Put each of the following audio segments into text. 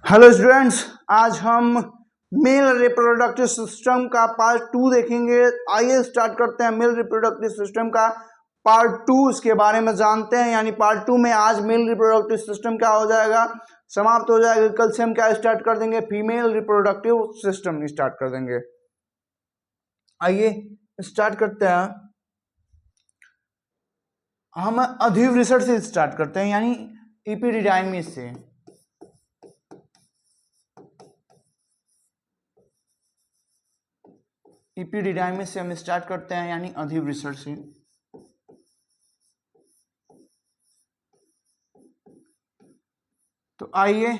Hello students, आज हम male reproductive system का पार्ट 2 देखेंगे। आइए स्टार्ट करते हैं मेल रिप्रोडक्टिव सिस्टम का पार्ट 2। इसके बारे में जानते हैं, यानी पार्ट 2 में आज मेल रिप्रोडक्टिव सिस्टम क्या हो जाएगा, समाप्त हो जाएगा। कल से हम क्या स्टार्ट कर देंगे, फीमेल रिप्रोडक्टिव सिस्टम स्टार्ट कर देंगे। आइए स्टार्ट करते हैं। हम अधिव रिसर्च से स्टार्ट करते हैं, यानी इपिडिडाइमिस से। इपिडिडाइमिस से हम स्टार्ट करते हैं, यानी अधिव रिसर्च से। तो आइए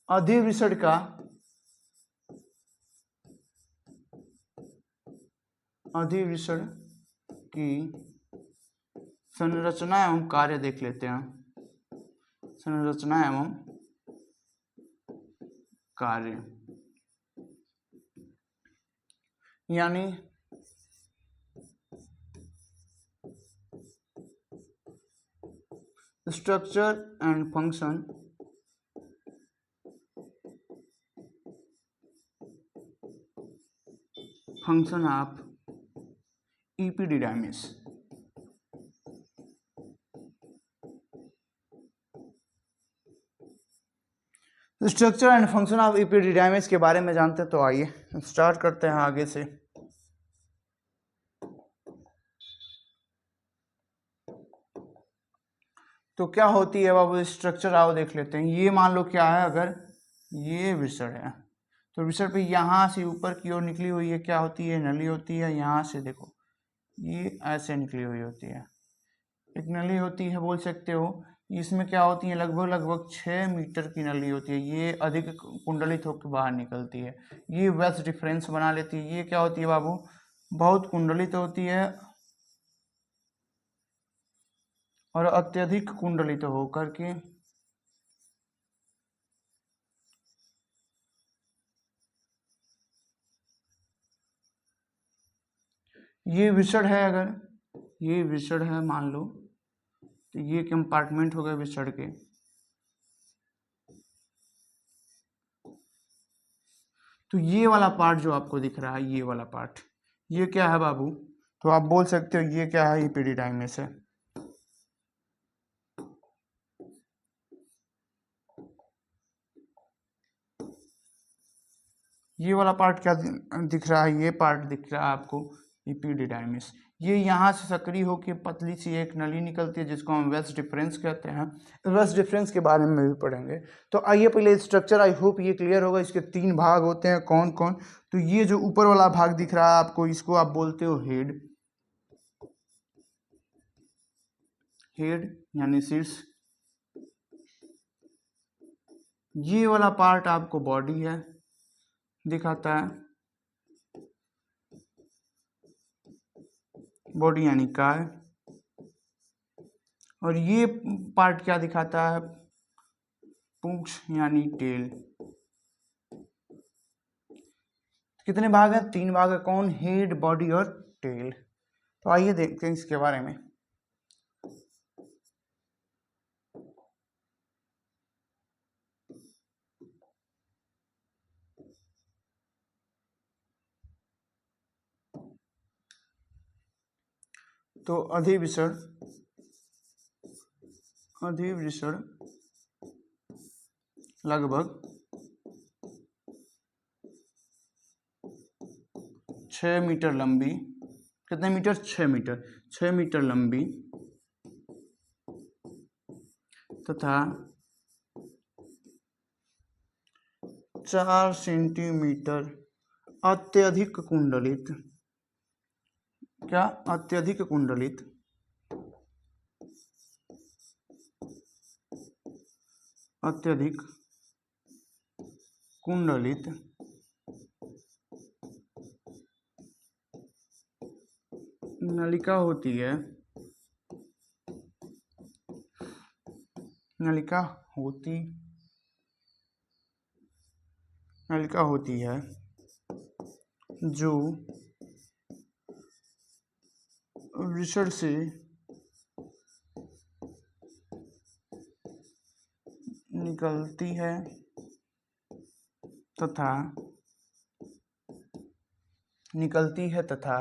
अधिव रिसर्च का अधिव रिसर्च की संरचना एवं कार्य देख लेते हैं। संरचना एवं कार्य, यानी structure and function of epididymis. Structure and function of epididymis के बारे में जानते हैं, तो आइए स्टार्ट करते हैं आगे से। तो क्या होती है बाबू स्ट्रक्चर, आओ देख लेते हैं। ये मान लो क्या है, अगर ये विसर्ड है तो विसर्ड पे यहाँ से ऊपर की ओर निकली हुई है, क्या होती है, नली होती है। यहाँ से देखो ये ऐसे निकली हुई होती है, एक नली होती है बोल सकते हो। इसमें क्या होती है, लगभग 6 मीटर की नली होती है। ये अधिक कुंडलित होकर बाहर निकलती है, ये वेस्ट डिफरेंस बना लेती है। ये क्या होती है बाबू, बहुत कुंडलित होती है और अत्यधिक कुंडलित होकर के ये विसर्ड है। अगर ये विसर्ड है मान लो, तो ये कंपार्टमेंट हो गए विसर्ड के। तो ये वाला पार्ट जो आपको दिख रहा है, ये वाला पार्ट, ये क्या है बाबू, तो आप बोल सकते हो ये क्या है, इपिडिडाइमिस है। ये वाला पार्ट क्या दिख रहा है, ये पार्ट दिख रहा है आपको इपिडिडाइमिस। ये यहाँ से सक्रिय होकर पतली सी एक नली निकलती है, जिसको हम वेस्ट डिफरेंस कहते हैं। वेस्ट डिफरेंस के बारे में भी पढ़ेंगे। तो आइए पहले स्ट्रक्चर, आई होप ये क्लियर होगा। इसके 3 भाग होते हैं, कौन कौन। तो ये जो ऊपर वाला भाग दिख रहा है आपको, इसको आप बोलते हो हेड। हेड यानी शीर्ष। ये वाला पार्ट आपको बॉडी है दिखाता है, बॉडी यानी काय। और ये पार्ट क्या दिखाता है, पूंछ यानी टेल। कितने भाग हैं, 3 भाग है, कौन, हेड, बॉडी और टेल। तो आइए देखते हैं इसके बारे में। तो अधिविसर्ण लगभग 6 मीटर लंबी, कितने मीटर, 6 मीटर लंबी तथा 4 सेंटीमीटर अत्यधिक कुंडलित। क्या, अत्यधिक कुंडलित नलिका होती है, नलिका होती है जो विसर्ड से निकलती है तथा निकलती है तथा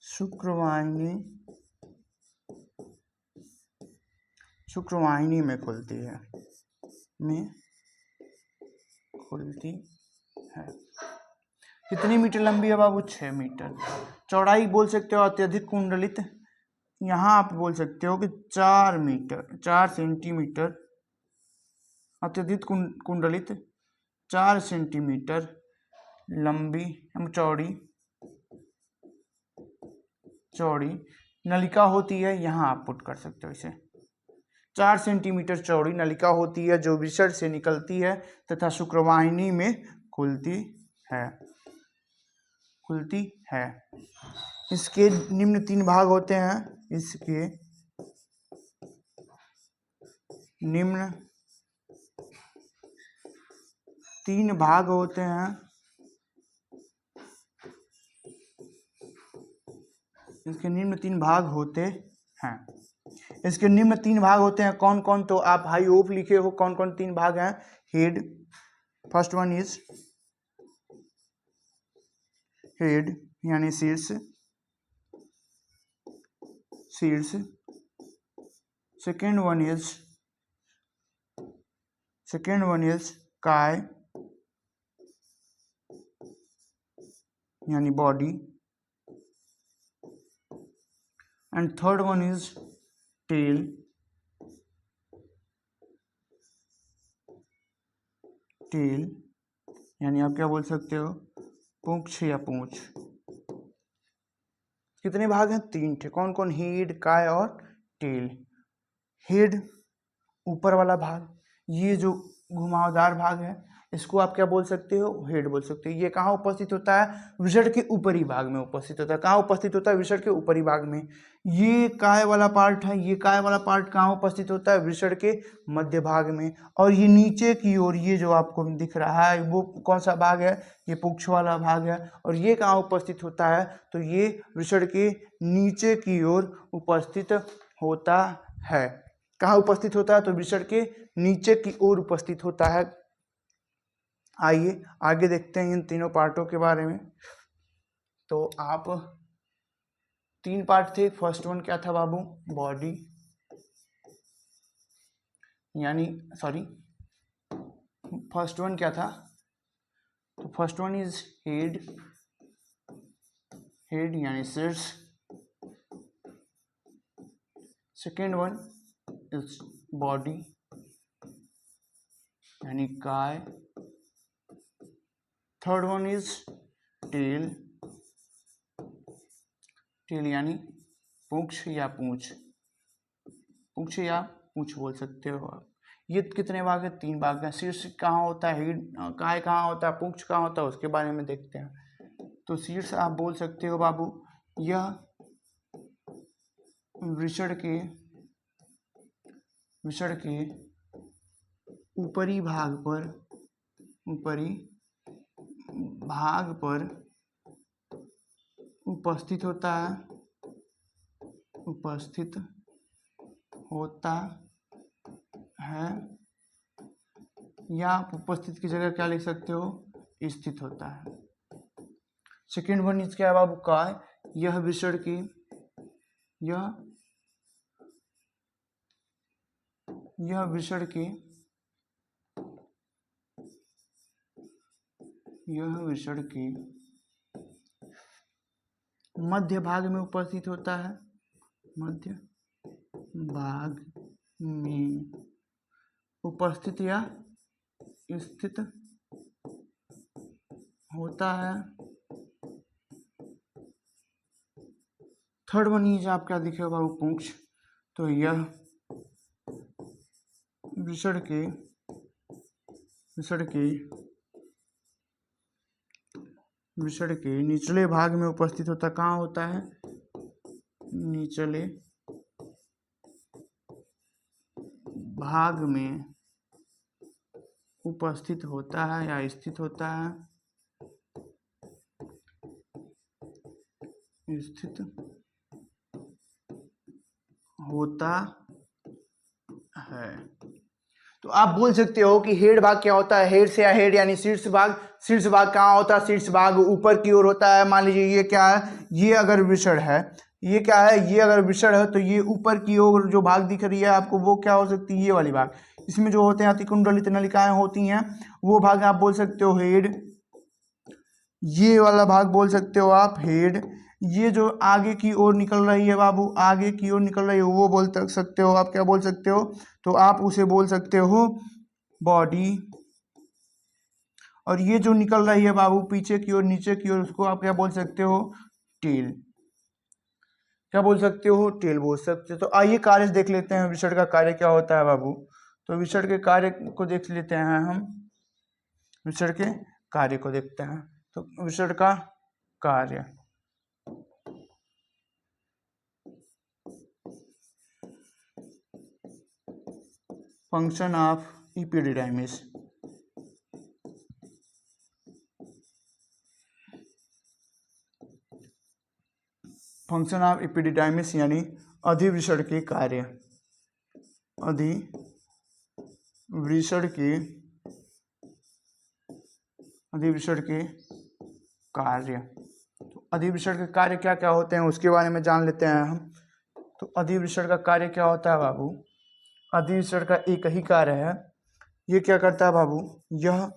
शुक्रवाहिनी में खुलती है कितनी मीटर लंबी है बाबू? 6 मीटर। चौड़ाई बोल सकते हो अत्यधिक कुंडलित, यहाँ आप बोल सकते हो कि 4 मीटर, 4 सेंटीमीटर। अत्यधिक कुंडलित 4 सेंटीमीटर लंबी चौड़ी नलिका होती है। यहाँ आप पुट कर सकते हो इसे। 4 सेंटीमीटर चौड़ी नलिका होती है जो विसर्ज से निकलती है तथा शुक्रवाहिनी में खुलती है। इसके निम्न 3 भाग होते हैं। इसके निम्न 3 भाग होते हैं। इसके निम्न 3 भाग होते हैं। कौन कौन? तो आप हाई होप लिखे हो। कौन कौन 3 भाग हैं? Head, first one is head यानी शीर्ष। सेकेंड वन इज काय यानी body. And third one is tail यानी आप क्या बोल सकते हो? पूंछ या पूंछ। कितने भाग हैं? 3 थे। कौन कौन? हेड, काय और टेल। हेड ऊपर वाला भाग, ये जो घुमावदार भाग है इसको आप क्या बोल सकते हो? हेड बोल सकते हो। ये कहाँ उपस्थित होता है? विषण के ऊपरी भाग में उपस्थित होता है। कहाँ उपस्थित होता है? विषण के ऊपरी भाग में। ये काय वाला पार्ट है। ये काय वाला पार्ट कहाँ उपस्थित होता है? विषण के मध्य भाग में। और ये नीचे की ओर ये जो आपको दिख रहा है वो कौन सा भाग है? ये पुच्छ वाला भाग है। और ये कहाँ उपस्थित होता है? तो ये विषण के नीचे की ओर उपस्थित होता है। कहाँ उपस्थित होता है? तो विषण के नीचे की ओर उपस्थित होता है। आइए आगे देखते हैं इन तीनों पार्टों के बारे में। तो आप 3 पार्ट थे। फर्स्ट वन क्या था बाबू? बॉडी यानी फर्स्ट वन क्या था? तो फर्स्ट वन इज हेड यानी शीर्ष। सेकेंड वन इज बॉडी यानी काय। थर्ड वन इज टेल यानी पूंछ या पूंछ बोल सकते हो आप। ये कितने भाग है? 3 भाग है। शीर्ष कहाँ होता है? हेड। काय कहाँ होता है? पूंछ कहाँ होता है? उसके बारे में देखते हैं। तो शीर्ष आप बोल सकते हो बाबू, यह विषण के ऊपरी भाग पर उपस्थित होता है या आप उपस्थित की जगह क्या लिख सकते हो? स्थित होता है। सेकेंड वन इज क्या है बाबू? काय। यह विषण के मध्य भाग में उपस्थित होता है। मध्य भाग में उपस्थित या स्थित होता है। थर्ड वन इज आप क्या दिखेगा बाबू? पूंछ। तो यह विषण के निचले भाग में उपस्थित होता। कहाँ होता है? निचले भाग में उपस्थित होता है या स्थित होता है। होता है। तो आप बोल सकते हो कि हेड भाग क्या होता है, हेड से या हेड यानी शीर्ष भाग। शीर्ष भाग कहाँ होता है, शीर्ष भाग ऊपर की ओर होता है। मान लीजिए ये क्या है, ये अगर विषण है, ये क्या है, ये अगर विषण है तो ये ऊपर की ओर जो भाग दिख रही है आपको वो क्या हो सकती है, ये वाली भाग। इसमें जो होते हैं अतिकुंडलित नलिकाएं होती हैं वो भाग आप बोल सकते हो हेड। ये वाला भाग बोल सकते हो आप हेड। ये जो आगे की ओर निकल रही है बाबू, आगे की ओर निकल रही है, वो बोल सकते हो आप, क्या बोल सकते हो, तो आप उसे बोल सकते हो बॉडी। और ये जो निकल रही है बाबू पीछे की ओर, नीचे की ओर, उसको आप क्या बोल सकते हो, टेल। क्या बोल सकते हो, टेल बोल सकते हो। तो आइए कार्य देख लेते हैं, विषण का कार्य क्या होता है बाबू। तो विषण के कार्य को देख लेते हैं हम, विषण के कार्य को देखते हैं। तो विषण का कार्य, फंक्शन ऑफ इपिडिडाइमिस। फंक्शन ऑफ इपिडिडाइमिस यानी अधिवृषण के कार्य, अधिवृषण के कार्य। तो अधिवृषण के कार्य क्या क्या होते हैं उसके बारे में जान लेते हैं हम। तो अधिवृषण का कार्य क्या होता है बाबू, अधिवृषण का एक ही कार्य है, ये क्या करता है बाबू, यह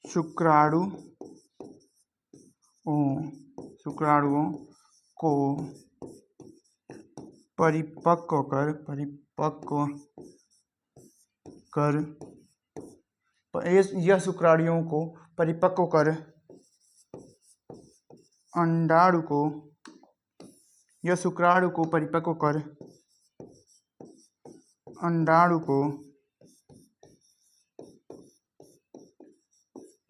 शुक्राणुओं को परिपक्व कर यह शुक्राणुओं को परिपक्व कर अंडाणु को, यह शुक्राणु को परिपक्व कर अंडाणु को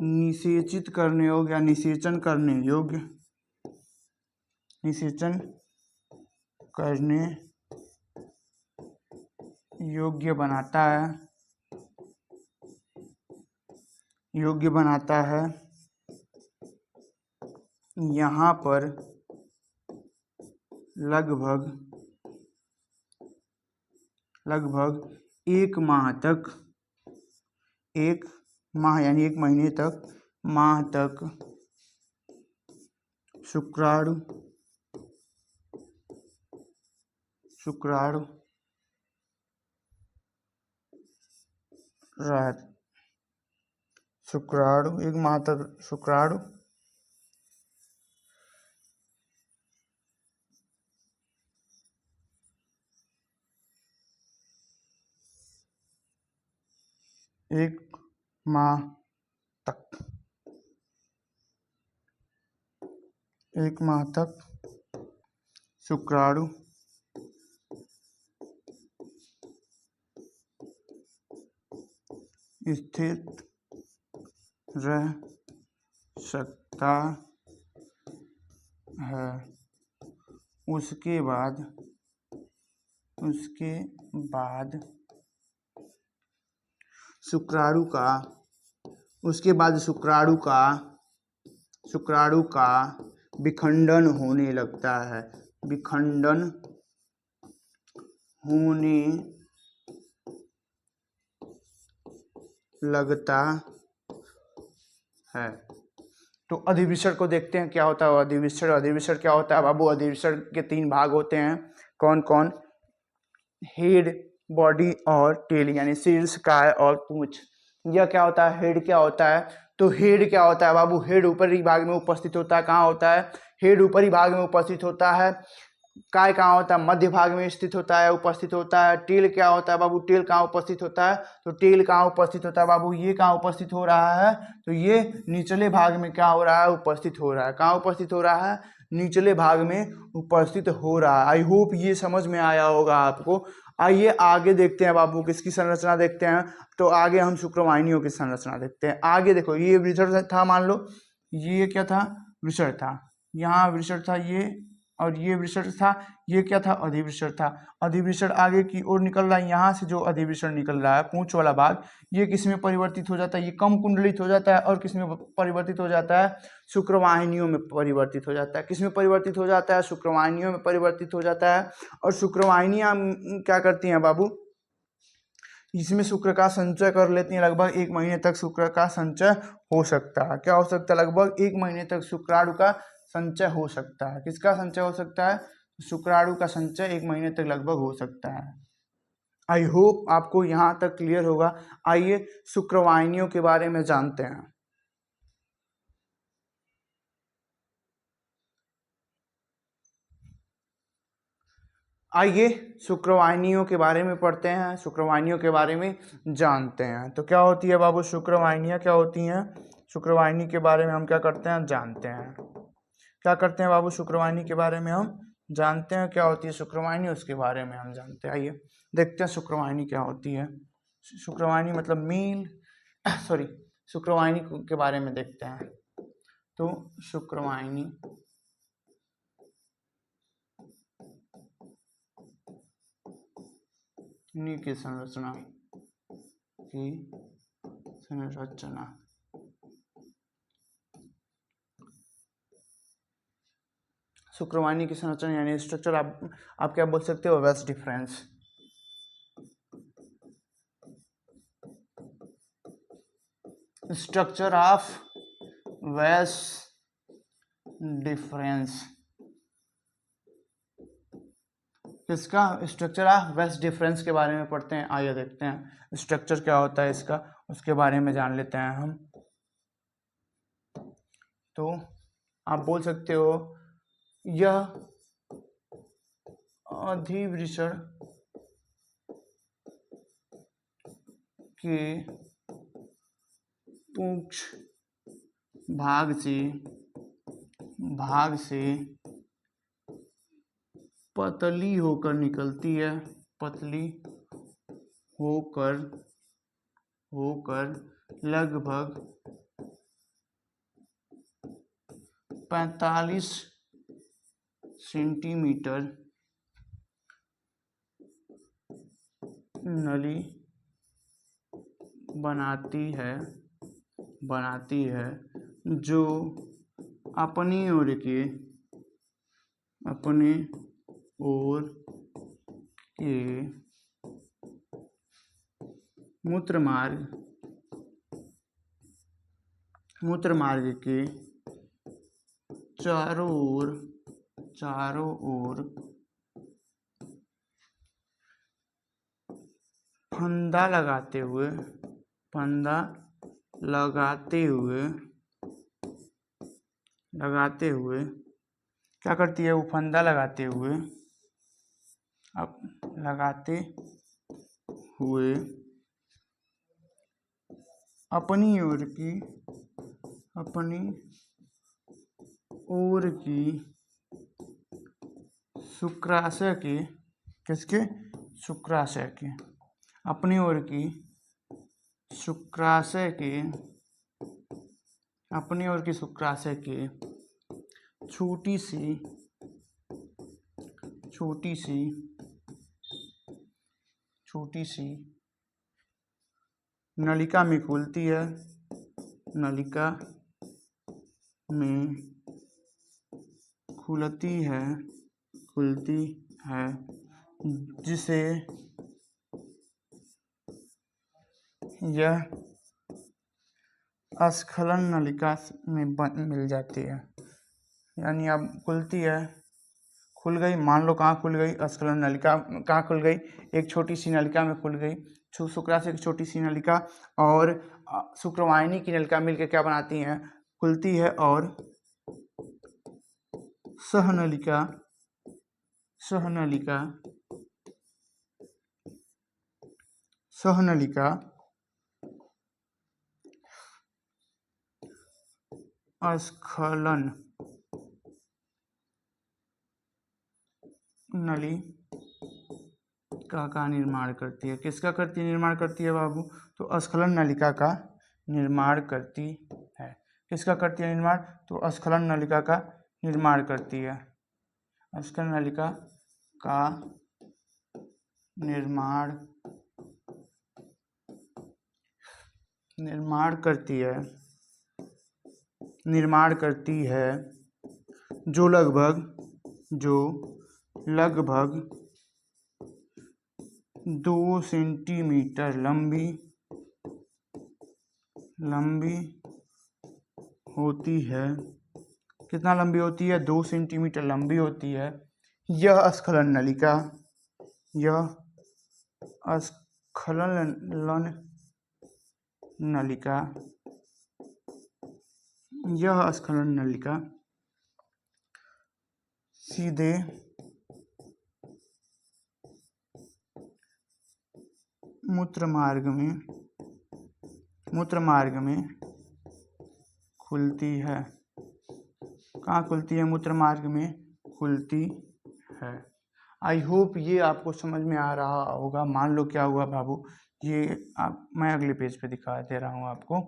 निषेचित करने योग्य या निषेचन करने योग्य बनाता है। यहाँ पर लगभग एक माह यानी एक महीने तक शुक्राणु एक माह तक शुक्राणु एक माह तक शुक्राणु स्थित रह सकता है। उसके बाद शुक्राणु का विखंडन होने लगता है। तो अधिवृषण को देखते हैं क्या होता है। अधिवृषण क्या होता है बाबू, अधिवृषण के 3 भाग होते हैं। कौन कौन, हेड, बॉडी और टेल यानी शीर्ष, काय और पूंछ। यह क्या होता है, हेड क्या होता है, तो हेड क्या होता है बाबू, हेड ऊपरी भाग में उपस्थित होता है। कहाँ होता है, हेड ऊपरी भाग में उपस्थित होता है। काय कहाँ होता है, मध्य भाग में स्थित होता है, उपस्थित होता है। टेल क्या होता है बाबू, टेल कहाँ उपस्थित होता है, तो टेल कहाँ उपस्थित होता है बाबू, ये कहाँ उपस्थित हो रहा है, तो ये निचले भाग में क्या हो रहा है, उपस्थित हो रहा है। कहाँ उपस्थित हो रहा है, निचले भाग में उपस्थित हो रहा है। आई होप ये समझ में आया होगा आपको। आइए आगे देखते हैं बाबू, किसकी संरचना देखते हैं। तो आगे हम शुक्रवाहिनियों की संरचना देखते हैं। आगे देखो, ये वृषण था, मान लो ये क्या था, वृषण था, यहाँ वृषण था, ये और ये वृषण था, ये क्या था, अधिवृषण था। अधिवृषण आगे की ओर निकल रहा है, यहाँ से जो अधिवृषण निकल रहा है पूंछ वाला भाग, ये किस में परिवर्तित हो जाता है, ये कम कुंडलित हो जाता है और किस में परिवर्तित हो जाता है, शुक्रवाहिनियों में परिवर्तित हो जाता है। किस में परिवर्तित हो जाता है, शुक्रवाहिनियों में परिवर्तित हो जाता है। और शुक्रवाहिनियां क्या करती हैं बाबू, इसमें शुक्र का संचय कर लेती हैं। लगभग 1 महीने तक शुक्र का संचय हो सकता है। क्या हो सकता है, लगभग 1 महीने तक शुक्राणु का संचय हो सकता है। किसका संचय हो सकता है, शुक्राणु का संचय 1 महीने तक लगभग हो सकता है। आई होप आपको यहाँ तक क्लियर होगा। आइए शुक्रवाहिनियों के बारे में जानते हैं। आइए शुक्रवाहिनियों के बारे में पढ़ते हैं, शुक्रवाहिनियों के बारे में जानते हैं। तो क्या होती है बाबू शुक्रवाहिनियाँ, क्या होती हैं, शुक्रवाहिनी के बारे में हम क्या करते हैं, जानते हैं। क्या करते हैं बाबू, शुक्रवाहिनी के बारे में हम जानते हैं। क्या होती है शुक्रवाहिनी, उसके बारे में हम जानते हैं। आइए देखते हैं शुक्रवाहिनी क्या होती है। शुक्रवाहिनी मतलब मील सॉरी शुक्रवाहिनी के बारे में देखते हैं। तो शुक्रवाहिनी की संरचना शुक्रवाहिनी की संरचना यानी स्ट्रक्चर आप क्या बोल सकते हो, वेस डिफरेंस। स्ट्रक्चर ऑफ वेस डिफरेंस, इसका स्ट्रक्चर ऑफ वेस डिफरेंस के बारे में पढ़ते हैं। आइए देखते हैं स्ट्रक्चर क्या होता है इसका, उसके बारे में जान लेते हैं हम। तो आप बोल सकते हो यह अधिवृषण के पूंछ भाग से पतली होकर निकलती है, पतली होकर लगभग 45 सेंटीमीटर नली बनाती है जो अपनी ओर के मूत्र मार्ग के चारों ओर फंदा लगाते हुए क्या करती है, वो फंदा लगाते हुए अपनी ओर की शुक्राशय के, किसके, शुक्राशय के, अपनी ओर की शुक्राशय के छोटी सी नलिका में खुलती है जिसे यह स्खलन नलिका में मिल जाती है। यानी अब खुलती है, खुल गई, मान लो कहाँ खुल गई, स्खलन नलिका कहाँ खुल गई, एक छोटी सी नलिका में खुल गई। शुक्राशय की छोटी सी नलिका और शुक्रवाहिनी की नलिका मिलकर क्या बनाती हैं, खुलती है और सहनलिका स्खलन नलिका का निर्माण करती है। किसका निर्माण करती है बाबू, तो स्खलन नलिका का निर्माण करती है। किसका करती है निर्माण, तो स्खलन नलिका का निर्माण करती है। अस्खलन नलिका का निर्माण करती है जो लगभग 2 सेंटीमीटर लंबी होती है। कितना लंबी होती है? 2 सेंटीमीटर लंबी होती है। यह अस्खलन नलिका सीधे मूत्र मार्ग में खुलती है। कहाँ खुलती है? मूत्र मार्ग में खुलती है। आई होप ये आपको समझ में आ रहा होगा। मान लो क्या हुआ बाबू, मैं अगले पेज पे दिखा दे रहा हूँ आपको।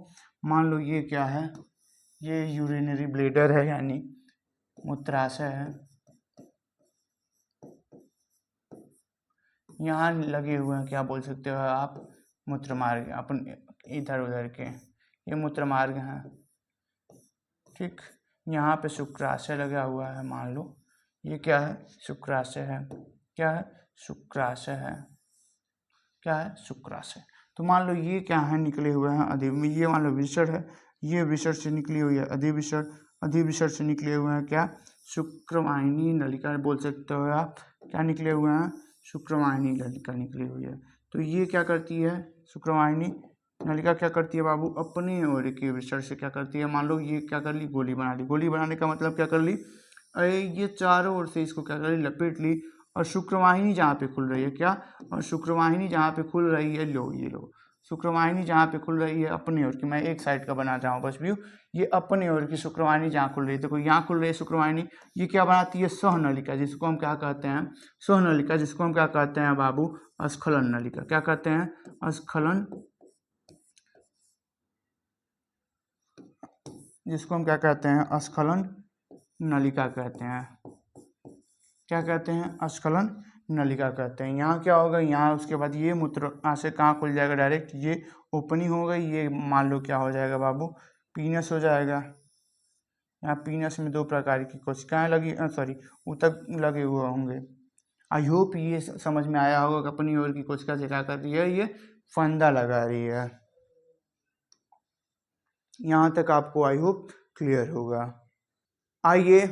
मान लो ये क्या है? ये यूरिनरी ब्लैडर है, यानी मूत्राशय है। यहाँ लगे हुए हैं, क्या बोल सकते हो आप, मूत्र मार्ग, अपन इधर उधर के, ये मूत्र मार्ग हैं। ठीक, यहाँ पे शुक्राशय लगा हुआ है। मान लो ये क्या है? शुक्राशय है। क्या है? शुक्राशय है। क्या है? शुक्राशय। तो मान लो ये क्या है? निकले हुए हैं ये मान लो विसर है, ये विसर से निकली हुई है अधिविसर से निकले हुए हैं क्या? शुक्रवाहिनी नलिका बोल सकते हो आप। क्या निकले हुए हैं? शुक्रवाहिनी नलिका निकली हुई है। तो ये क्या करती है? शुक्रवाहिनी नलिका क्या करती है बाबू? अपने ओर के विसर से क्या करती है? मान लो ये क्या कर ली? गोली बना ली। गोली बनाने का मतलब क्या कर ली? अरे ये चारों ओर से इसको क्या कर ली? लपेट ली। और शुक्रवाहिनी जहाँ पे खुल रही है क्या? और शुक्रवाहिनी जहाँ पे खुल रही है, ये लो शुक्रवाहिनी जहाँ पे खुल रही है अपने ओर की, मैं एक साइड का बना रहा हूँ बस व्यू। ये अपने ओर की शुक्रवाहिनी जहाँ खुल रही है, देखो यहाँ खुल रही है शुक्रवाहिनी। ये क्या बनाती है? सहनलिका, जिसको हम क्या कहते हैं? सहनलिका, जिसको हम क्या कहते हैं बाबू? अस्खलन नलिका। क्या कहते हैं? अस्खलन, जिसको हम क्या कहते हैं? अस्खलन नलिका कहते हैं। क्या कहते हैं? अस्खलन नलिका कहते हैं। यहाँ क्या होगा? यहाँ उसके बाद ये मूत्राशय कहाँ खुल जाएगा? डायरेक्ट ये ओपनिंग हो गई। ये मान लो क्या हो जाएगा बाबू? पीनस हो जाएगा। यहाँ पीनस में 2 प्रकार की कोशिकाएं ऊतक लगे हुए होंगे। आई होप ये समझ में आया होगा कि अपनी ओर की कोशिका से क्या कर रही है? ये फंदा लगा रही है। यहाँ तक आपको आई होप क्लियर होगा। आइए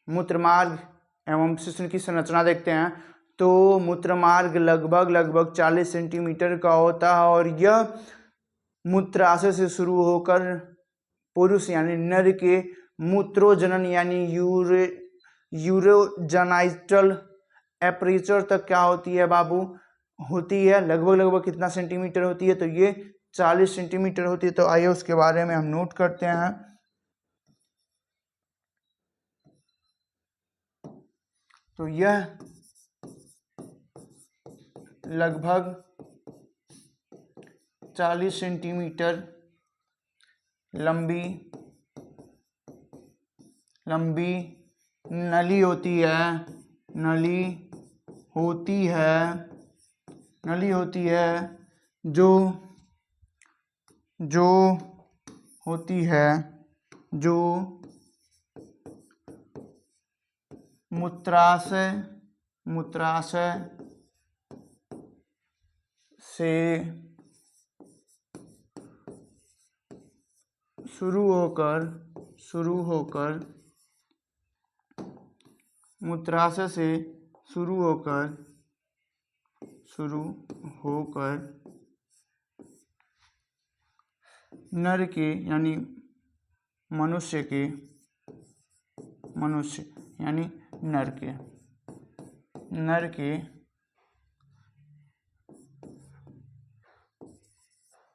मूत्रमार्ग एवं शिश्न की संरचना देखते हैं। तो मूत्रमार्ग लगभग 40 सेंटीमीटर का होता है और यह मूत्राशय से शुरू होकर पुरुष यानी नर के मूत्रोजनन यानी यूरोजेनाइटल एपरेचर तक क्या होती है बाबू? होती है। लगभग कितना सेंटीमीटर होती है? तो ये 40 सेंटीमीटर होती है। तो आइए उसके बारे में हम नोट करते हैं। तो यह लगभग 40 सेंटीमीटर लंबी नली होती है जो मूत्राशय से शुरू होकर नर के यानी मनुष्य यानी नर के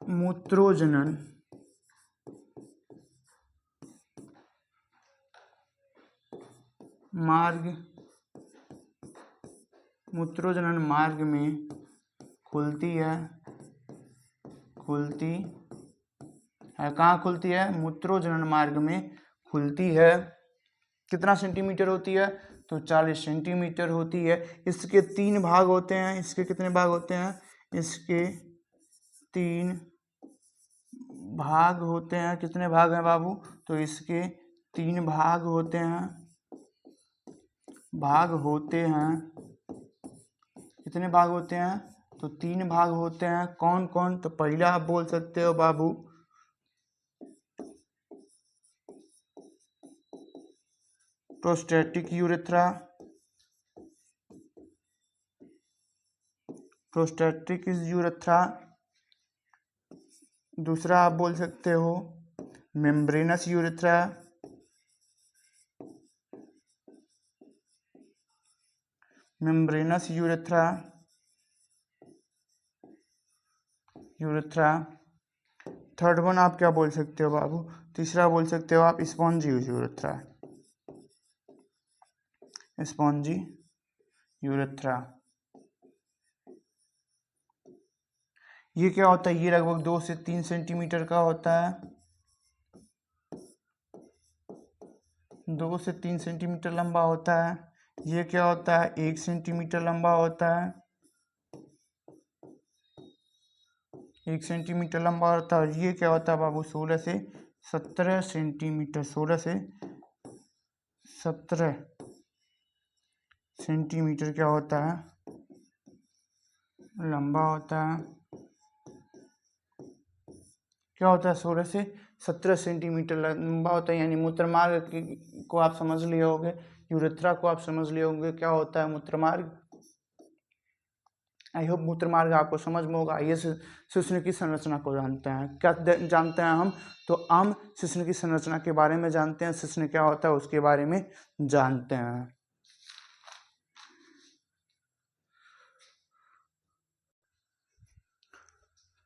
मूत्रोजनन मार्ग में खुलती है। कहाँ खुलती है? मूत्रोजनन मार्ग में खुलती है। कितना सेंटीमीटर होती है? तो 40 सेंटीमीटर होती है। इसके 3 भाग होते हैं। इसके कितने भाग होते हैं? इसके 3 भाग होते हैं। कितने भाग हैं बाबू? तो इसके 3 भाग होते हैं। भाग होते हैं। कितने भाग होते हैं? तो 3 भाग होते हैं। कौन कौन? तो पहला आप बोल सकते हो बाबू प्रोस्टेटिक यूरेथ्रा। Prostatic urethra. दूसरा आप बोल सकते हो membranes urethra. Membranes urethra. Urethra. Third one आप क्या बोल सकते हो बाबू? तीसरा बोल सकते हो आप स्पॉन्जी यूरेथ्रा। Spongy urethra. ये क्या होता है? ये लगभग 2 से 3 सेंटीमीटर का होता है। 2 से 3 सेंटीमीटर लंबा होता है। ये क्या होता है? 1 सेंटीमीटर लंबा होता है। 1 सेंटीमीटर लंबा होता है। और ये क्या होता है बाबू? 16 से 17 सेंटीमीटर। 16 से 17 सेंटीमीटर क्या होता है? लंबा होता है। क्या होता है? 16 से 17 सेंटीमीटर लंबा होता है। यानी मूत्रमार्ग को आप समझ लिए होंगे, यूरेथ्रा को आप समझ लिए होंगे क्या होता है मूत्रमार्ग। आई होप मूत्रमार्ग आपको समझ में होगा। आइए शिश्न की संरचना को जानते हैं। क्या जानते हैं हम? तो हम शिश्न की संरचना के बारे में जानते हैं। शिश्न क्या होता है उसके बारे में जानते हैं।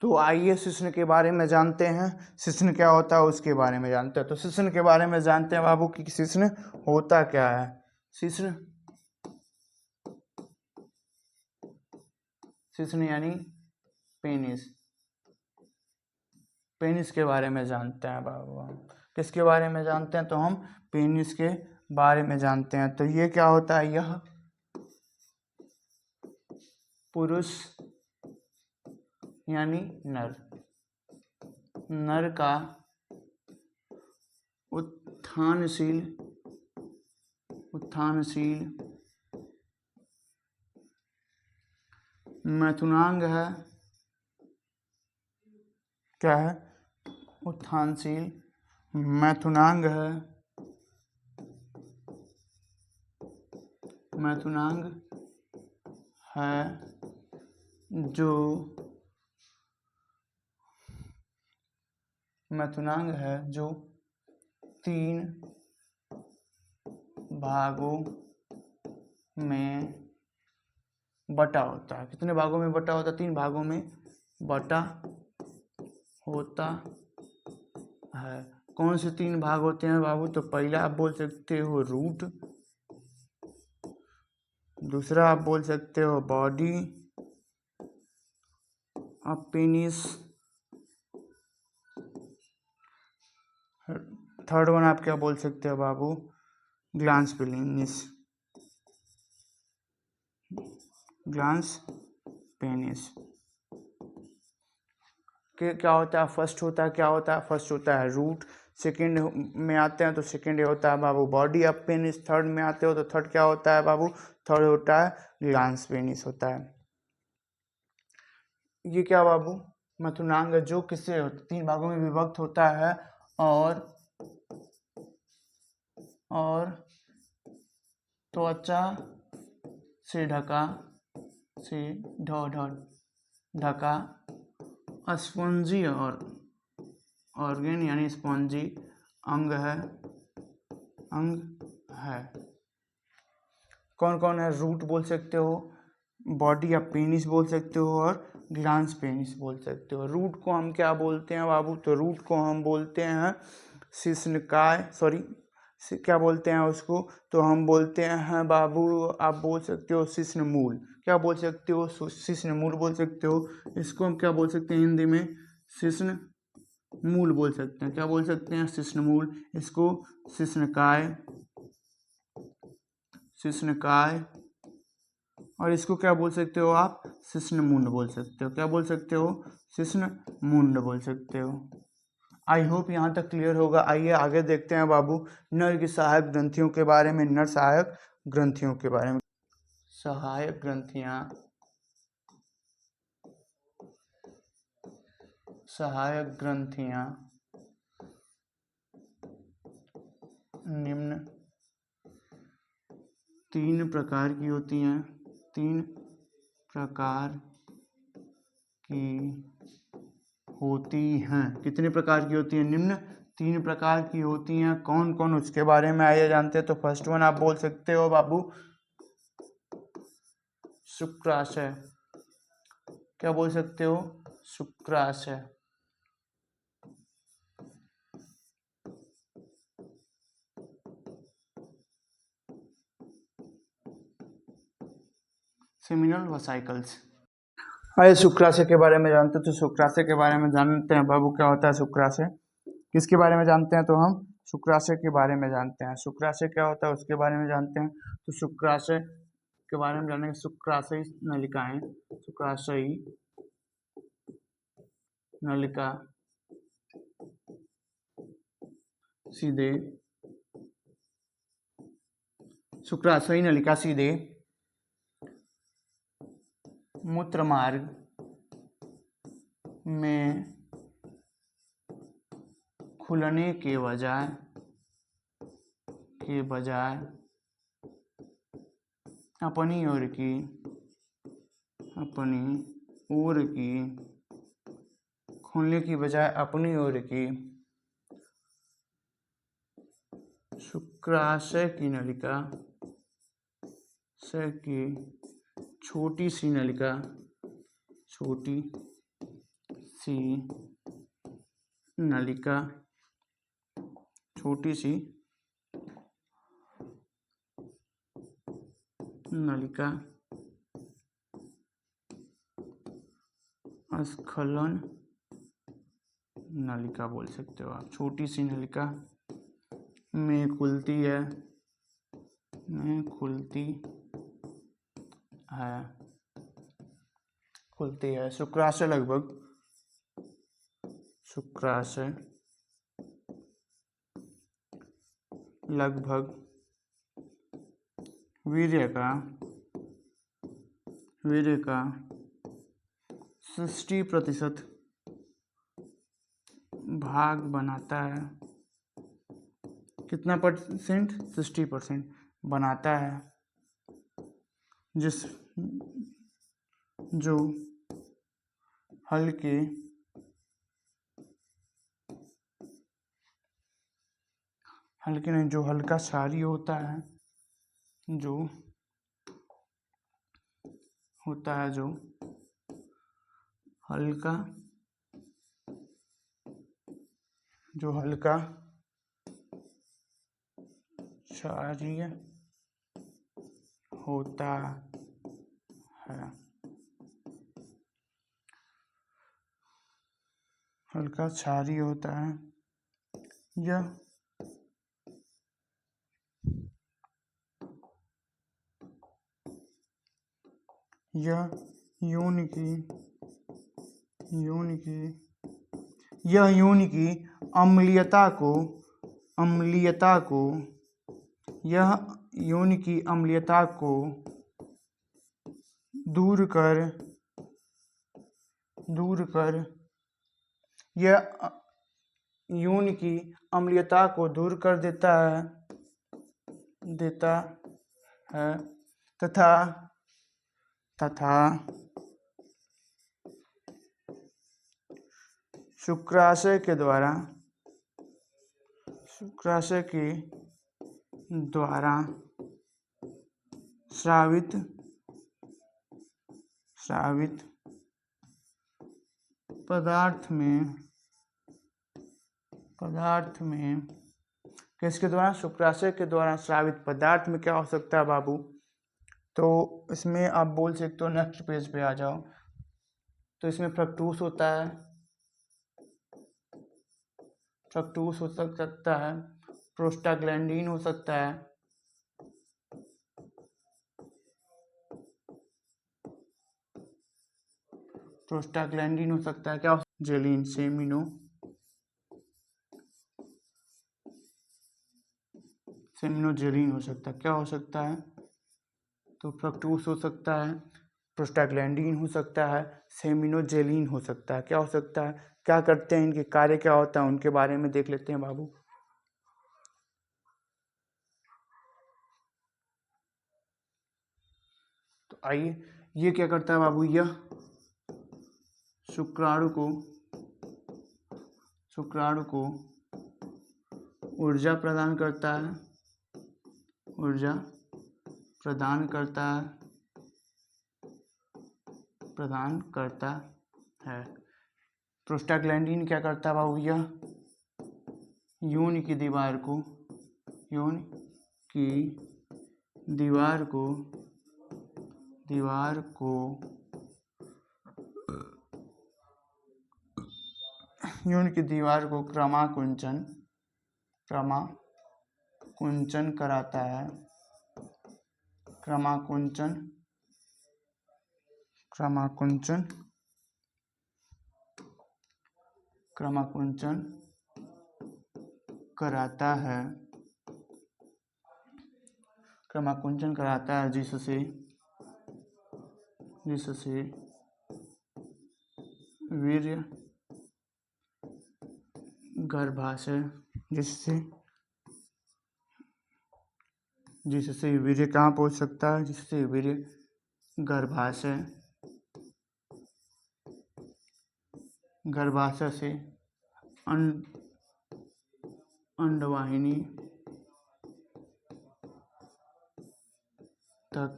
तो आइए शिश्न के बारे में जानते हैं। शिश्न क्या होता है उसके बारे में जानते हैं। तो शिश्न के बारे में जानते हैं बाबू कि शिश्न होता क्या है। शिश्न शिश्न यानी पेनिस। पेनिस के बारे में जानते हैं बाबू हम। किसके बारे में जानते हैं? तो हम पेनिस के बारे में जानते हैं। तो ये क्या होता है? यह पुरुष यानी नर, नर का उत्थानशील मैथुनांग है। क्या है? उत्थानशील मैथुनांग है। मैथुनांग है जो मैथुनांग है जो 3 भागों में बटा होता है। कितने भागों में बटा होता है? 3 भागों में बटा होता है। कौन से 3 भाग होते हैं बाबू? तो पहला आप बोल सकते हो रूट। दूसरा आप बोल सकते हो body of penis. Third one आप क्या बोल सकते हो बाबू? Glans penis. ग्लांस पेनिस के क्या होता है? फर्स्ट होता है क्या होता है? फर्स्ट होता है रूट। सेकंड में आते हैं तो सेकंड होता है बाबू बॉडी ऑफ पेनिस। थर्ड में आते हो तो थर्ड क्या होता है बाबू? थर्ड होता है ग्लांस पेनिस होता है। ये क्या बाबू? मैथुनांग जो किससे 3 भागों में विभक्त होता है और त्वचा से ढका ढका स्पॉन्जी और ऑर्गन यानी स्पॉन्जी अंग है। कौन कौन है? रूट बोल सकते हो, बॉडी ऑफ पेनिस बोल सकते हो और ग्लांस पेनिस बोल सकते हो। रूट को हम क्या बोलते हैं बाबू? तो रूट को हम बोलते हैं शिश्नकाय। क्या बोलते हैं उसको? तो हम बोलते हैं बाबू, आप बोल सकते हो शिश्नमूल। क्या बोल सकते हो? शिश्नमूल बोल सकते हो। इसको हम क्या बोल सकते हैं हिंदी में? शिश्नमूल बोल सकते हैं। क्या बोल सकते हैं? शिश्नमूल। इसको शिश्नकाय शिश्नकाय, और इसको क्या बोल सकते हो आप, शिश्नमुंड बोल सकते हो। क्या बोल सकते हो, शिश्नमुंड बोल सकते हो। आई होप यहाँ तक क्लियर होगा। आइए आगे देखते हैं बाबू नर की सहायक ग्रंथियों के बारे में। नर सहायक ग्रंथियों के बारे में। सहायक ग्रंथियाँ, सहायक ग्रंथियाँ निम्न 3 प्रकार की होती हैं। 3 प्रकार की होती हैं। कितने प्रकार की होती हैं, निम्न 3 प्रकार की होती हैं। कौन कौन, उसके बारे में आइए जानते हैं। तो फर्स्ट वन आप बोल सकते हो बाबू शुक्राशय। क्या बोल सकते हो, शुक्राशय। सेमिनल वसाइकल्स। आइए शुक्राशय के बारे में जानते हैं। तो शुक्राशय के बारे में जानते हैं बाबू, क्या होता है शुक्राशय। किसके बारे में जानते हैं, तो हम शुक्राशय के बारे में जानते हैं। शुक्राशय क्या होता है उसके बारे में जानते हैं। तो शुक्राशय के बारे में जानेंगे। शुक्राशयी नलिकाएं, शुक्राशयी नलिका सीधे, शुक्राशयी नलिका सीधे मूत्र मार्ग में खुलने के बजाय अपनी ओर की खुलने की बजाय अपनी ओर की शुक्राशय की नलिका से की छोटी सी नलिका, छोटी सी नलिका, छोटी सी नलिका स्खलन नलिका बोल सकते हो आप। छोटी सी नलिका में खुलती है, शुक्राशय लगभग वीर्य का 60% भाग बनाता है। कितना परसेंट, 60% बनाता है, जो हल्के नहीं, जो हल्का क्षारीय होता है, जो हल्का क्षारीय होता है, हल्का क्षारीय होता है। यह योनि की अम्लीयता को दूर कर यह योनि की अम्लीयता को दूर कर देता है तथा शुक्राशय के द्वारा स्रावित पदार्थ में किसके द्वारा, शुक्राशय के द्वारा स्रावित पदार्थ में क्या हो सकता है बाबू। तो इसमें आप बोल सकते हो, नेक्स्ट पेज पे आ जाओ। तो इसमें फ्रक्टोज होता है, फ्रक्टोज हो सकता है, प्रोस्टाग्लैंडीन हो सकता है, प्रोस्टाग्लैंडिन हो सकता है, क्या जेलिन, सेमिनोजेलिन हो सकता है, क्या हो सकता है, तो फ्रक्टोज हो सकता है, प्रोस्टाग्लैंडिन हो सकता है, सेमिनोजेलिन हो सकता है, क्या हो सकता है, क्या करते हैं, इनके कार्य क्या होता है, उनके बारे में देख लेते हैं बाबू। तो आइए, ये क्या करता है बाबू, यह शुक्राणु को ऊर्जा प्रदान करता है, ऊर्जा प्रदान करता है। प्रोस्टाग्लैंडिन क्या करता है बाबू, यह यौन की दीवार को क्रमाकुंचन कराता है, क्रमाकुंचन कराता है, जिससे वीर्य गर्भाशय, जिससे वीर्य कहाँ पहुँच सकता है, जिससे वीर्य गर्भाशय से अंडवाहिनी तक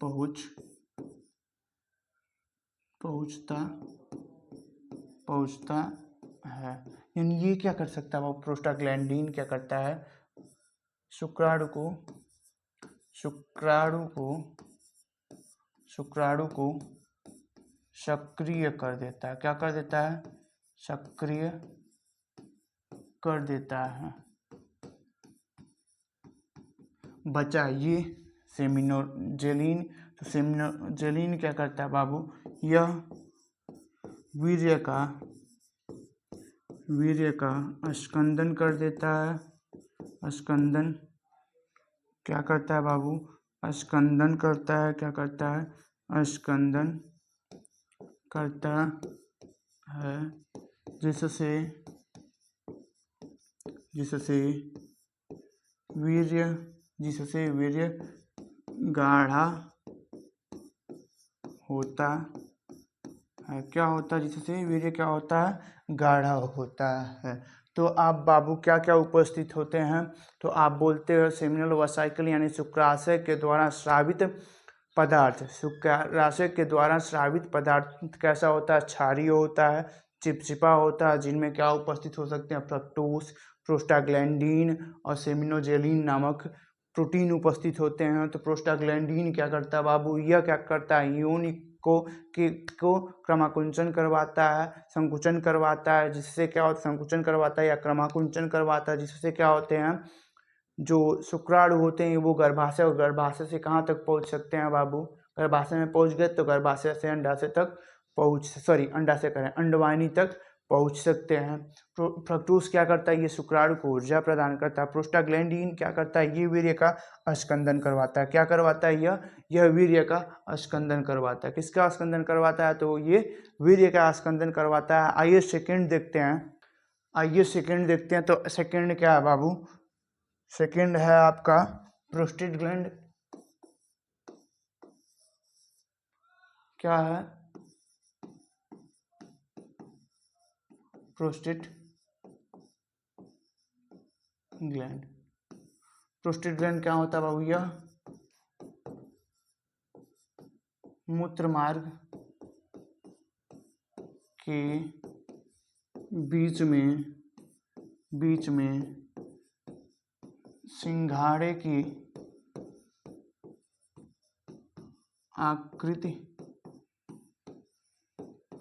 पहुंचता है। यानी ये क्या कर सकता है, वो प्रोस्टाग्लैंडिन क्या करता है, शुक्राणु को सक्रिय कर देता है, क्या कर देता है, सक्रिय कर देता है। बचा ये सेमिनोजेलिन, तो सेमिनोजेलिन क्या करता है बाबू, यह वीर्य का स्कंदन कर देता है, स्कंदन क्या करता है बाबू, स्कंदन करता है, क्या करता है, स्कंदन करता है, जिससे वीर्य गाढ़ा होता है, क्या होता है, जिससे वीर्य क्या होता है, गाढ़ा होता है। तो आप बाबू क्या क्या उपस्थित होते हैं, तो आप बोलते हो सेमिनल वसाइकल यानी शुक्राशय के द्वारा स्रावित पदार्थ, शुक्राशय के द्वारा स्रावित पदार्थ कैसा होता है, क्षारीय होता है, चिपचिपा होता है, जिनमें क्या उपस्थित हो सकते हैं, फ्रक्टोज, प्रोस्टाग्लैंडिन और सेमिनोजेलिन नामक प्रोटीन उपस्थित होते हैं। तो प्रोस्टाग्लैंडिन क्या करता है बाबू, यह क्या करता है, यौन को क्रमाकुंचन करवाता है, संकुचन करवाता है, जिससे क्या होता है, संकुचन करवाता है या क्रमाकुंचन करवाता है, जिससे क्या होते हैं, जो शुक्राणु होते हैं वो गर्भाशय, और गर्भाशय से कहाँ तक पहुँच सकते हैं बाबू, गर्भाशय में पहुँच गए तो गर्भाशय से अंडाशय तक अंडाशय करें, अंडवाहिनी तक पहुँच सकते हैं। फ्रक्टोज क्या करता है, ये शुक्राणु को ऊर्जा प्रदान करता है। प्रोस्टाग्लैंडिन क्या करता है, ये वीर्य का स्कंदन करवाता है, क्या करवाता है, यह वीर्य का स्कंदन करवाता है। किसका स्कंदन करवाता है, तो ये वीर्य का स्कंदन करवाता है। आइए सेकेंड देखते हैं, तो सेकेंड क्या है बाबू, सेकेंड है आपका प्रोस्टेट ग्लैंड, क्या है, प्रोस्टेट ग्लैंड। प्रोस्टेट ग्लैंड क्या होता है बाबू, यह मूत्र मार्ग के बीच में सिंघाड़े की आकृति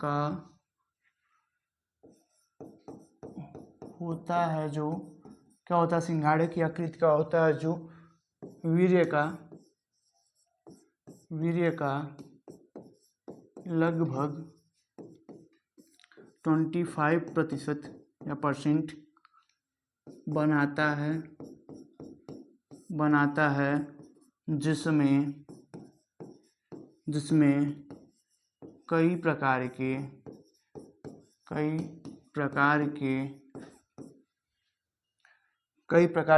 का होता है, जो क्या होता है, सिंघाड़े की आकृति का होता है, जो वीर्य का वीर्य का लगभग 25% या परसेंट बनाता है जिसमें कई प्रकार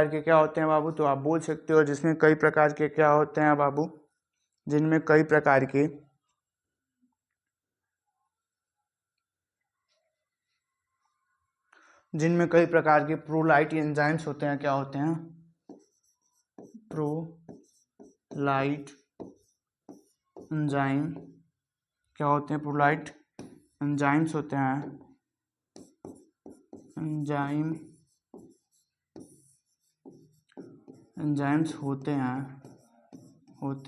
के क्या होते हैं बाबू? तो आप बोल सकते हो जिसमें कई प्रकार के क्या होते हैं बाबू? जिनमें कई प्रकार के प्रोलाइट एंजाइम्स होते हैं। क्या होते हैं? प्रोलाइट एंजाइम क्या होते हैं? प्रोलाइट एंजाइम्स होते हैं। एंजाइम्स होते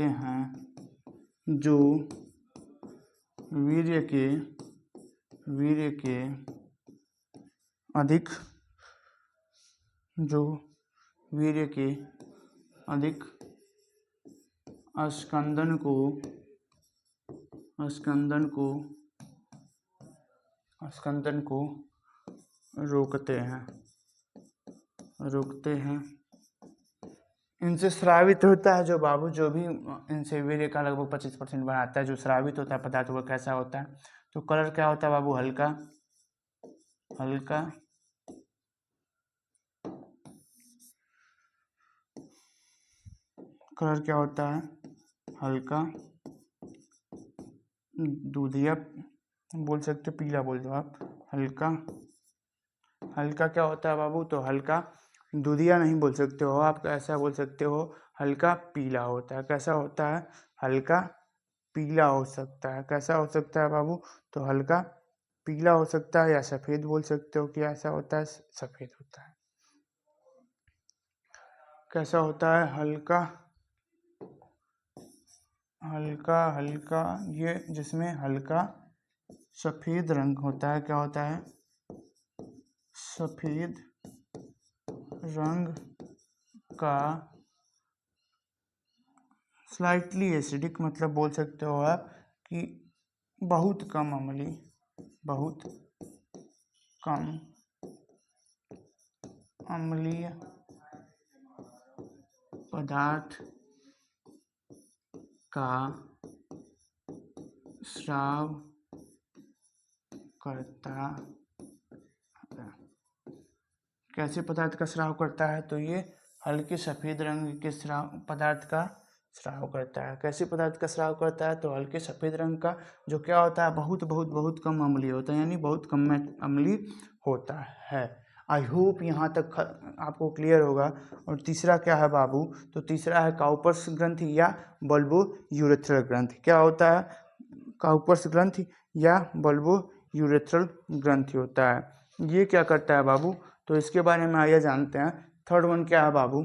हैं जो वीर्य के अधिक स्कंदन को रोकते हैं। इनसे स्रावित होता है जो बाबू, जो भी इनसे वीर्य का लगभग 25% बनाता है, जो स्रावित होता है पदार्थ, वो कैसा होता है? तो कलर क्या होता है बाबू? हल्का। कलर क्या होता है? हल्का दूधिया बोल सकते हो, पीला बोल दो आप। हल्का क्या होता है बाबू? तो हल्का दूधिया नहीं बोल सकते हो आप, ऐसा बोल सकते हो हल्का पीला होता है। कैसा होता है? हल्का पीला हो सकता है। कैसा हो सकता है बाबू? तो हल्का पीला हो सकता है, या सफ़ेद बोल सकते हो कि ऐसा होता है, सफ़ेद होता है। कैसा होता है? हल्का ये जिसमें हल्का सफ़ेद रंग होता है। क्या होता है? सफ़ेद रंग का स्लाइटली एसिडिक, मतलब बोल सकते हो आप कि बहुत कम अम्लीय पदार्थ का स्राव करता है। कैसे पदार्थ का स्राव करता है? तो ये हल्के सफ़ेद रंग के पदार्थ का स्राव करता है। कैसे पदार्थ का स्राव करता है? तो हल्के सफ़ेद रंग का, जो क्या होता है? बहुत कम अम्लीय होता है, यानी बहुत कम अम्लीय होता है। आई होप यहाँ तक आपको क्लियर होगा। और तीसरा क्या है बाबू? तो तीसरा है काउपर्स ग्रंथि या बल्बो यूरेथ्रल ग्रंथि। क्या होता है? काउपर्स ग्रंथि या बल्बो यूरेथ्रल ग्रंथि होता है। ये क्या करता है बाबू? तो इसके बारे में आइए जानते हैं। थर्ड वन क्या है बाबू?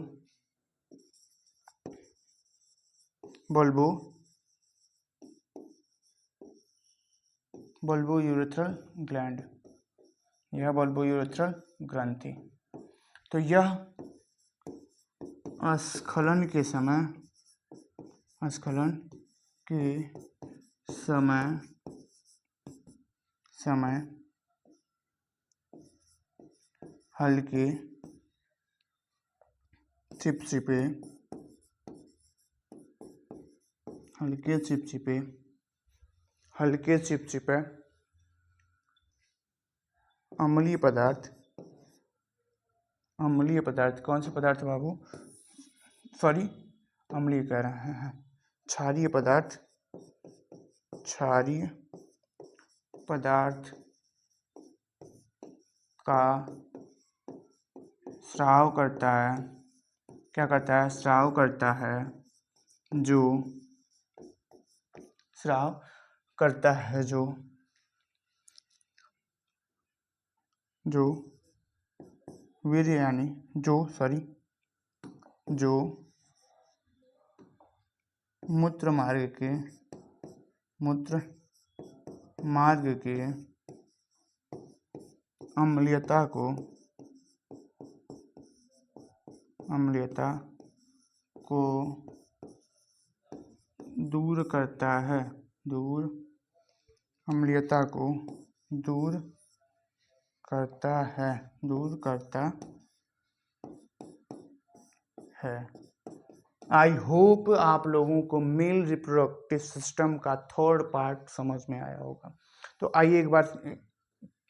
बल्बो यूरेथ्रल ग्लैंड या बल्बो यूरेथ्रल ग्रंथि। तो यह स्खलन के समय हल्के चिपचिपे अम्लीय पदार्थ कौन से पदार्थ बाबू? सॉरी, अम्लीय कह रहे हैं, क्षारीय पदार्थ का स्राव करता है। क्या करता है? स्राव करता है। जो स्राव करता है जो वीर्य यानी जो मूत्र मार्ग के अम्लीयता को दूर करता है, दूर अम्लीयता को दूर करता है, दूर करता है। आई होप आप लोगों को मेल रिप्रोडक्टिव सिस्टम का थर्ड पार्ट समझ में आया होगा। तो आइए एक बार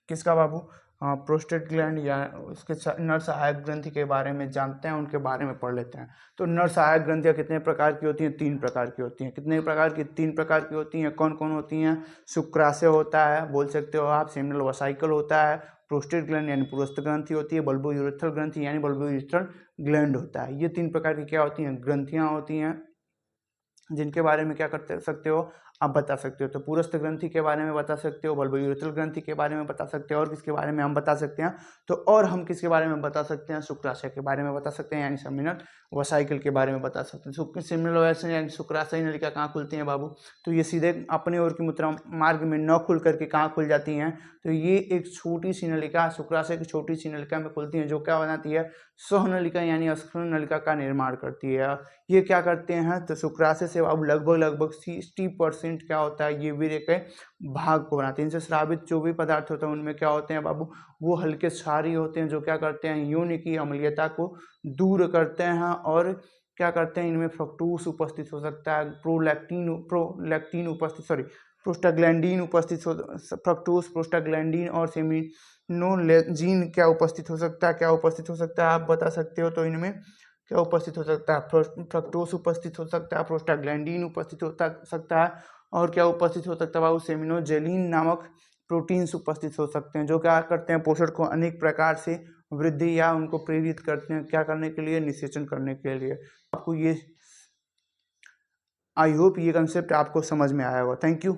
किसका बाबू, प्रोस्टेट ग्लैंड या उसके नर सहायक ग्रंथि के बारे में जानते हैं, उनके बारे में पढ़ लेते हैं। तो नर सहायक ग्रंथियाँ कितने प्रकार की होती हैं? 3 प्रकार की होती हैं। कितने प्रकार की? 3 प्रकार की होती हैं। कौन कौन होती हैं? शुक्राशय होता है, बोल सकते हो आप, सेमिनल वसाइकल होता है, प्रोस्टेट ग्लैंड यानी पुरस्थ ग्रंथि होती है, बल्बो यूरेथ्रल ग्रंथि यानी बल्बो यूरेथ्रल ग्लैंड होता है। ये 3 प्रकार की क्या होती हैं? ग्रंथियाँ होती हैं, जिनके बारे में क्या करते सकते हो आप बता सकते हो। तो पुरस्थ ग्रंथि के बारे में बता सकते हो, बल्बो यूरेथ्रल ग्रंथि के बारे में बता सकते हो, और किसके बारे में हम बता सकते हैं? तो और हम किसके बारे में बता सकते हैं? शुक्राशय के बारे में बता सकते हैं, यानी सेमिनल वसाइकल के बारे में बता सकते हैं। सेमिनल वसाइकल यानी शुक्राशय नलिका कहाँ खुलती है बाबू? तो ये सीधे अपने ओर की मूत्र मार्ग में न खुल करके कहाँ खुल जाती हैं? तो ये एक छोटी सी नलिका, शुक्राशय की छोटी सी नलिका में खुलती है, जो क्या बनाती है? स्वनलिका यानी अस्खलन नलिका का निर्माण करती है। ये क्या करते हैं? तो शुक्राशय से अब लगभग 60% क्या होता है? ये वीर्य के भाग को बनाते हैं। इनसे स्रावित जो भी पदार्थ होते हैं उनमें क्या होते हैं बाबू? वो हल्के क्षारीय होते हैं, जो क्या करते हैं? यौन की अम्लीयता को दूर करते हैं। और क्या करते हैं? इनमें फ्रक्टोज उपस्थित हो सकता है, प्रोलैक्टिन उपस्थित, सॉरी, प्रोस्टाग्लैंडीन उपस्थित हो, फ्रक्टोज, प्रोस्टाग्लैंडीन और सेमिनोलेजिन क्या उपस्थित हो सकता है? क्या उपस्थित हो सकता है आप बता सकते हो? तो इनमें क्या उपस्थित हो सकता है? फ्रक्टोज उपस्थित हो सकता है, प्रोस्टाग्लैंडीन उपस्थित हो सकता है, और क्या उपस्थित हो सकता है बाबू? सेमिनोजेलिन नामक प्रोटीन्स उपस्थित हो सकते हैं, जो क्या करते हैं? पोषण को अनेक प्रकार से वृद्धि या उनको प्रेरित करते हैं, क्या करने के लिए? निषेचन करने के लिए। आपको ये, आई होप ये कंसेप्ट आपको समझ में आया होगा। Thank you.